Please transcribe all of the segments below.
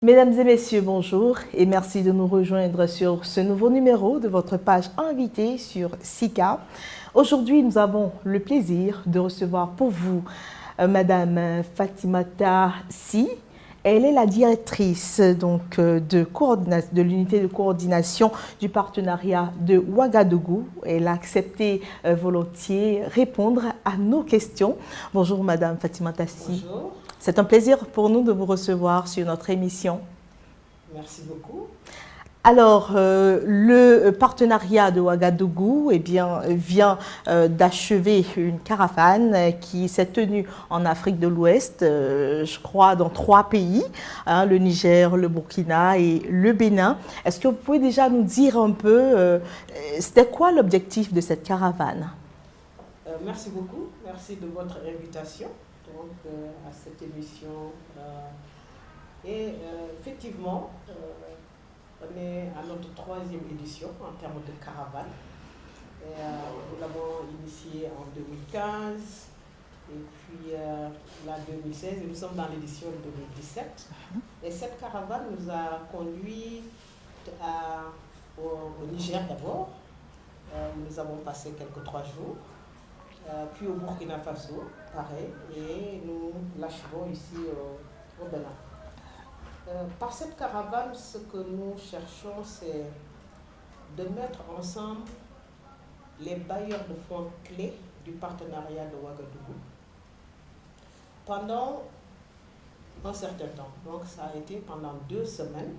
Mesdames et messieurs, bonjour et merci de nous rejoindre sur ce nouveau numéro de votre page invitée sur SICA. Aujourd'hui, nous avons le plaisir de recevoir pour vous Madame Fatimata Sy. Elle est la directrice de l'unité de coordination du partenariat de Ouagadougou. Elle a accepté volontiers répondre à nos questions. Bonjour Madame Fatimata Sy. Bonjour. C'est un plaisir pour nous de vous recevoir sur notre émission. Merci beaucoup. Alors, le partenariat de Ouagadougou vient d'achever une caravane qui s'est tenue en Afrique de l'Ouest, je crois dans 3 pays, hein, le Niger, le Burkina et le Bénin. Est-ce que vous pouvez déjà nous dire un peu, c'était quoi l'objectif de cette caravane? Merci beaucoup. Merci de votre invitation à cette émission. Effectivement, on est à notre 3e édition en termes de caravane. Nous l'avons initiée en 2015 et puis là 2016 et nous sommes dans l'édition 2017. Et cette caravane nous a conduit au Niger d'abord. Nous avons passé quelques 3 jours. Puis au Burkina Faso, pareil, et nous l'achevons ici au Bénin. Par cette caravane, ce que nous cherchons, c'est de mettre ensemble les bailleurs de fonds clés du partenariat de Ouagadougou pendant un certain temps. Donc ça a été pendant 2 semaines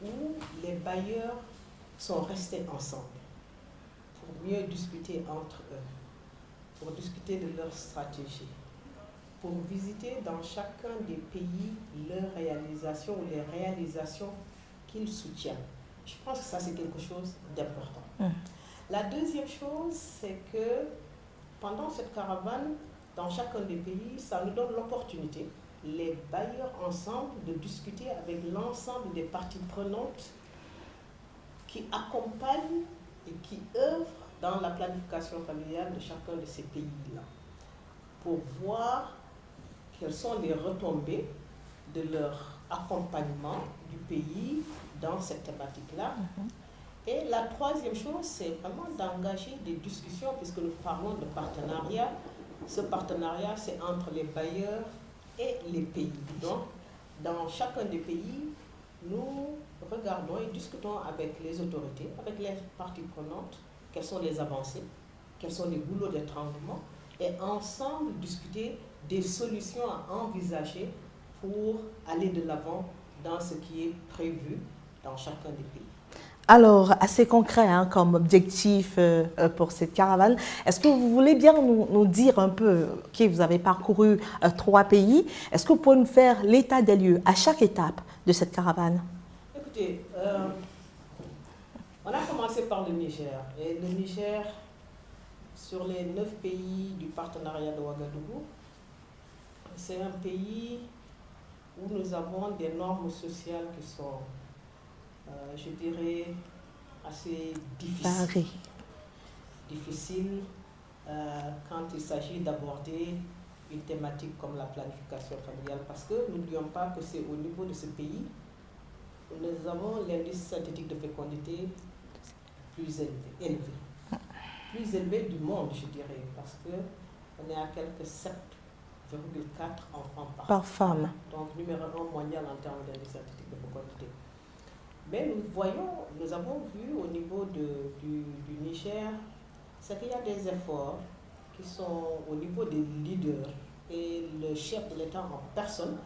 où les bailleurs sont restés ensemble pour mieux discuter entre eux, pour discuter de leur stratégie, pour visiter dans chacun des pays leurs réalisations ou les réalisations qu'ils soutiennent. Je pense que ça, c'est quelque chose d'important. La deuxième chose, c'est que pendant cette caravane, dans chacun des pays, ça nous donne l'opportunité, les bailleurs ensemble, de discuter avec l'ensemble des parties prenantes qui accompagnent et qui œuvrent dans la planification familiale de chacun de ces pays-là, pour voir quelles sont les retombées de leur accompagnement du pays dans cette thématique-là. Et la 3e chose, c'est vraiment d'engager des discussions, puisque nous parlons de partenariat. Ce partenariat, c'est entre les bailleurs et les pays. Donc, dans chacun des pays, nous regardons et discutons avec les autorités, avec les parties prenantes, quelles sont les avancées, quels sont les boulots d'étranglement, et ensemble discuter des solutions à envisager pour aller de l'avant dans ce qui est prévu dans chacun des pays. Alors, assez concret hein, comme objectif pour cette caravane, est-ce que vous voulez bien nous dire un peu, ok, vous avez parcouru 3 pays, est-ce que vous pouvez nous faire l'état des lieux à chaque étape de cette caravane? Écoutez, on a commencé par le Niger. Et le Niger, sur les 9 pays du partenariat de Ouagadougou, c'est un pays où nous avons des normes sociales qui sont, je dirais, assez difficiles. Difficiles quand il s'agit d'aborder une thématique comme la planification familiale. Parce que n'oublions pas que c'est au niveau de ce pays où nous avons l'indice synthétique de fécondité plus élevé. Plus élevé du monde, je dirais, parce qu'on est à quelques 7,4 enfants par femme. Donc numéro 1 mondial en termes d'indice synthétique de fécondité. Mais nous avons vu au niveau du Niger, c'est qu'il y a des efforts qui sont au niveau des leaders et le chef de l'État en personne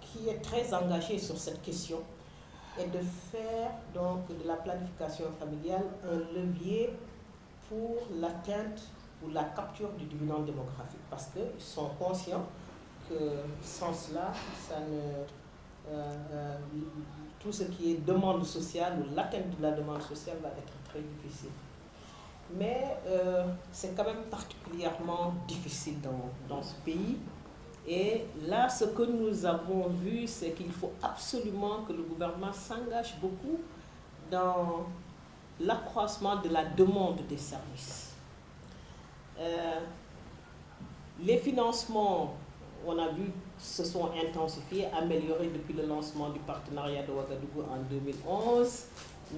qui est très engagé sur cette question et de faire donc de la planification familiale un levier pour l'atteinte ou la capture du dividende démographique, parce qu'ils sont conscients que sans cela, tout ce qui est demande sociale ou l'atteinte de la demande sociale va être très difficile. Mais c'est quand même particulièrement difficile dans ce pays. Et là, ce que nous avons vu, c'est qu'il faut absolument que le gouvernement s'engage beaucoup dans l'accroissement de la demande des services. Les financements on a vu se sont intensifiés, améliorés depuis le lancement du partenariat de Ouagadougou en 2011.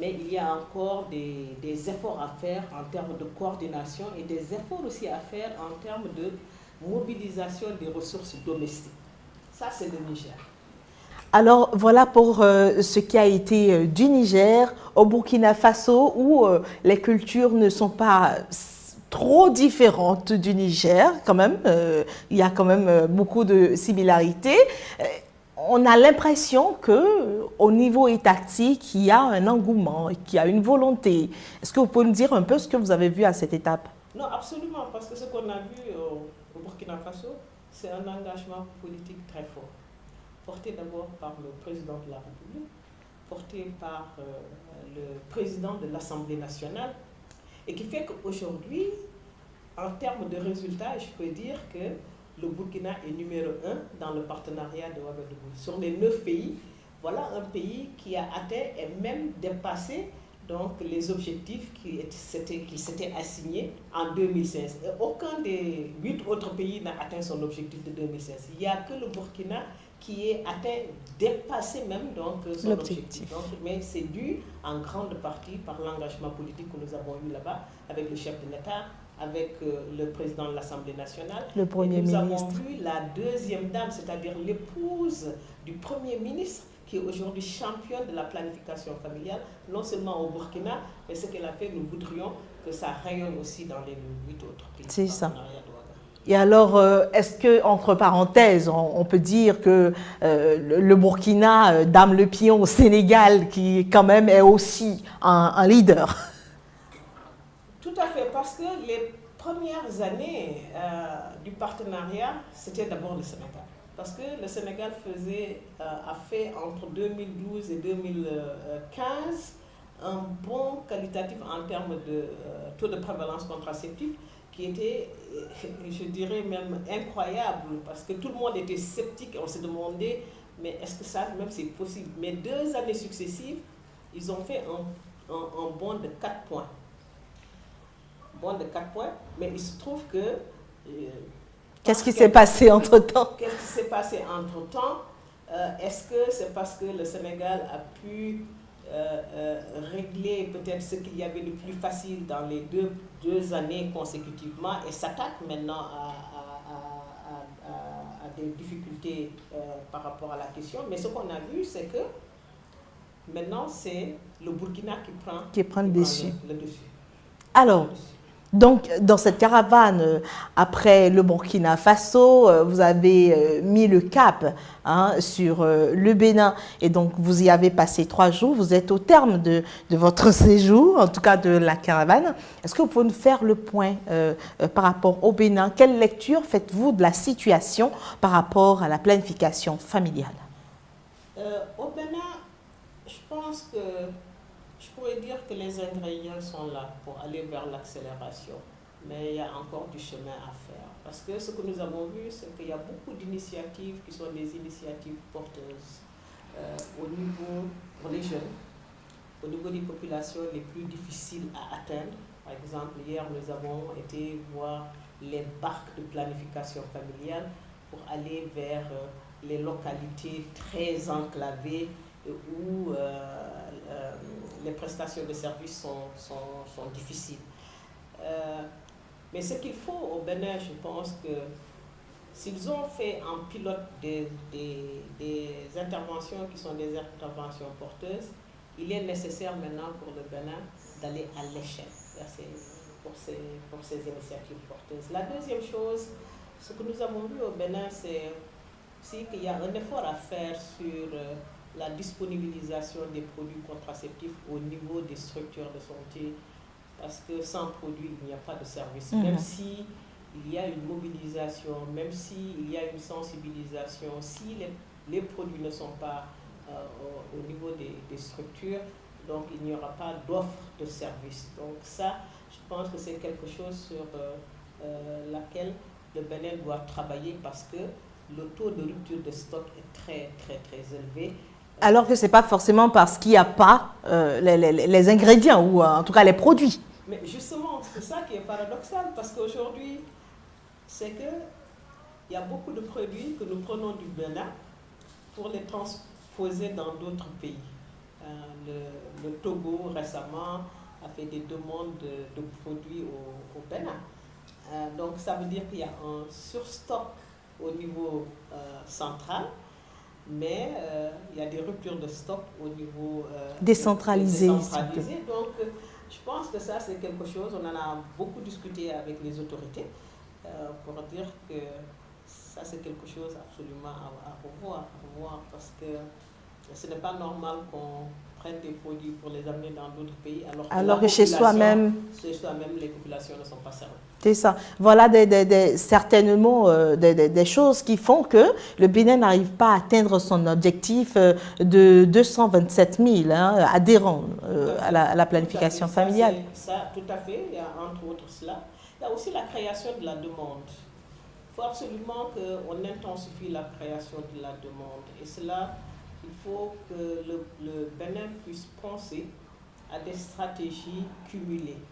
Mais il y a encore des efforts à faire en termes de coordination et des efforts aussi à faire en termes de mobilisation des ressources domestiques. Ça, c'est le Niger. Alors, voilà pour ce qui a été du Niger au Burkina Faso, où les cultures ne sont pas trop différentes du Niger, quand même. Il y a quand même beaucoup de similarités. On a l'impression qu'au niveau étatique, il y a un engouement, qu'il y a une volonté. Est-ce que vous pouvez nous dire un peu ce que vous avez vu à cette étape? Non, absolument, parce que ce qu'on a vu au Burkina Faso, c'est un engagement politique très fort, porté d'abord par le président de la République, porté par le président de l'Assemblée nationale, et qui fait qu'aujourd'hui, en termes de résultats, je peux dire que le Burkina est numéro 1 dans le partenariat de Ouagadougou. Sur les 9 pays, voilà un pays qui a atteint et même dépassé donc, les objectifs qui s'étaient assignés en 2016. Et aucun des 8 autres pays n'a atteint son objectif de 2016. Il n'y a que le Burkina qui est atteint, dépassé même donc, son objectif. Donc, mais c'est dû en grande partie par l'engagement politique que nous avons eu là-bas avec le chef de l'État, avec le président de l'Assemblée nationale. Le Premier ministre. Nous avons vu la deuxième dame, c'est-à-dire l'épouse du Premier ministre, qui est aujourd'hui championne de la planification familiale, non seulement au Burkina, mais ce qu'elle a fait, nous voudrions que ça rayonne aussi dans les 8 autres pays. C'est ça. Et alors, est-ce que, entre parenthèses, on peut dire que le Burkina dame le pion au Sénégal, qui quand même est aussi un leader? Tout à fait, parce que les premières années du partenariat, c'était d'abord le Sénégal. Parce que le Sénégal a fait entre 2012 et 2015 un bond qualitatif en termes de taux de prévalence contraceptive qui était, je dirais même incroyable, parce que tout le monde était sceptique et on se demandait, mais est-ce que ça même c'est possible? Mais 2 années successives, ils ont fait un bond de 4 points. Bond de 4 points, mais il se trouve que... Qu'est-ce qui s'est passé entre-temps? Qu'est-ce qui s'est passé entre-temps? Est-ce que c'est parce que le Sénégal a pu régler peut-être ce qu'il y avait de plus facile dans les deux années consécutivement et s'attaque maintenant à des difficultés par rapport à la question? Mais ce qu'on a vu, c'est que maintenant, c'est le Burkina qui prend le dessus. Le dessus. Alors, donc, dans cette caravane, après le Burkina Faso, vous avez mis le cap sur le Bénin et donc vous y avez passé 3 jours. Vous êtes au terme de votre séjour, en tout cas de la caravane. Est-ce que vous pouvez nous faire le point par rapport au Bénin? Quelle lecture faites-vous de la situation par rapport à la planification familiale? Au Bénin, je pense que je pourrais dire que les ingrédients sont là pour aller vers l'accélération, mais il y a encore du chemin à faire. Parce que ce que nous avons vu, c'est qu'il y a beaucoup d'initiatives qui sont des initiatives porteuses au niveau, pour les jeunes, au niveau des populations les plus difficiles à atteindre. Par exemple, hier, nous avons été voir les barques de planification familiale pour aller vers les localités très enclavées où les prestations de services sont difficiles. Mais ce qu'il faut au Bénin, je pense que s'ils ont fait en pilote des interventions qui sont des interventions porteuses, il est nécessaire maintenant pour le Bénin d'aller à l'échelle pour ces initiatives porteuses. La deuxième chose, ce que nous avons vu au Bénin, c'est aussi qu'il y a un effort à faire sur la disponibilisation des produits contraceptifs au niveau des structures de santé, parce que sans produit, il n'y a pas de service. Même si il y a une mobilisation, même s'il y a une sensibilisation, si les produits ne sont pas au niveau des structures, donc il n'y aura pas d'offre de service. Donc ça, je pense que c'est quelque chose sur laquelle le Bénin doit travailler, parce que le taux de rupture de stock est très, très, très élevé. Alors que ce n'est pas forcément parce qu'il n'y a pas les ingrédients, ou en tout cas les produits. Mais justement, c'est ça qui est paradoxal, parce qu'aujourd'hui, c'est que il y a beaucoup de produits que nous prenons du Bénin pour les transposer dans d'autres pays. Le Togo récemment a fait des demandes de produits au Bénin. Donc ça veut dire qu'il y a un surstock au niveau central, mais il y a des ruptures de stock au niveau décentralisé. Donc je pense que ça c'est quelque chose, on en a beaucoup discuté avec les autorités pour dire que ça c'est quelque chose absolument à revoir, parce que ce n'est pas normal qu'on prenne des produits pour les amener dans d'autres pays alors que chez soi-même, les populations ne sont pas servies. C'est ça. Voilà certainement des choses qui font que le Bénin n'arrive pas à atteindre son objectif de 227 000 adhérents à la planification familiale. Ça, tout à fait. Il y a entre autres cela. Il y a aussi la création de la demande. Il faut absolument qu'on intensifie la création de la demande. Et cela, il faut que le Bénin puisse penser à des stratégies cumulées.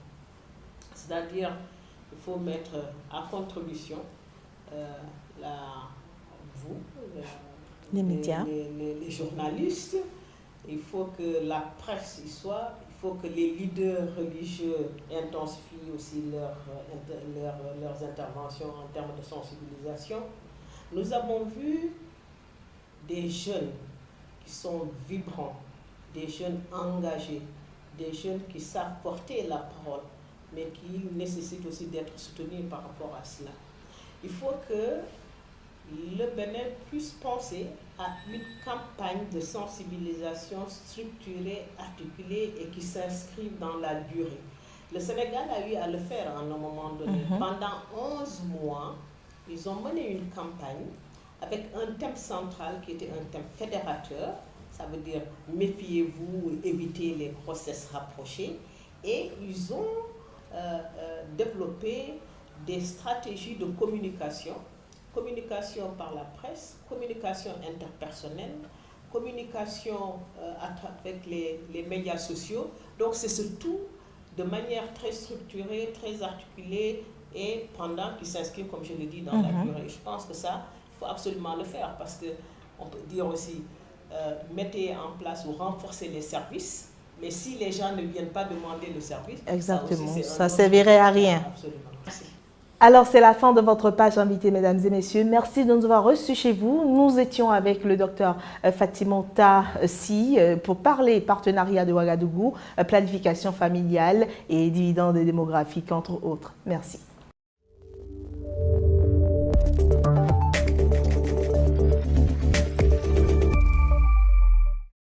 C'est-à-dire, il faut mettre à contribution les médias, les journalistes. Il faut que la presse y soit. Il faut que les leaders religieux intensifient aussi leurs interventions en termes de sensibilisation. Nous avons vu des jeunes qui sont vibrants, des jeunes engagés, des jeunes qui savent porter la parole, mais qui nécessitent aussi d'être soutenus par rapport à cela. Il faut que le Bénin puisse penser à une campagne de sensibilisation structurée, articulée et qui s'inscrive dans la durée. Le Sénégal a eu à le faire à un moment donné. Pendant 11 mois, ils ont mené une campagne avec un thème central qui était un thème fédérateur, ça veut dire méfiez-vous, évitez les grossesses rapprochées, et ils ont développé des stratégies de communication par la presse, communication interpersonnelle, communication avec les médias sociaux. Donc c'est ce tout de manière très structurée, très articulée et pendant qui s'inscrit, comme je le dis, dans la durée. Je pense que ça, il faut absolument le faire parce qu'on peut dire aussi, mettez en place ou renforcer les services, mais si les gens ne viennent pas demander le service, exactement, ça ne servirait à rien. Absolument. Merci. Alors, c'est la fin de votre page invitée, mesdames et messieurs. Merci de nous avoir reçus chez vous. Nous étions avec le docteur Fatimata Sy pour parler partenariat de Ouagadougou, planification familiale et dividendes démographiques, entre autres. Merci.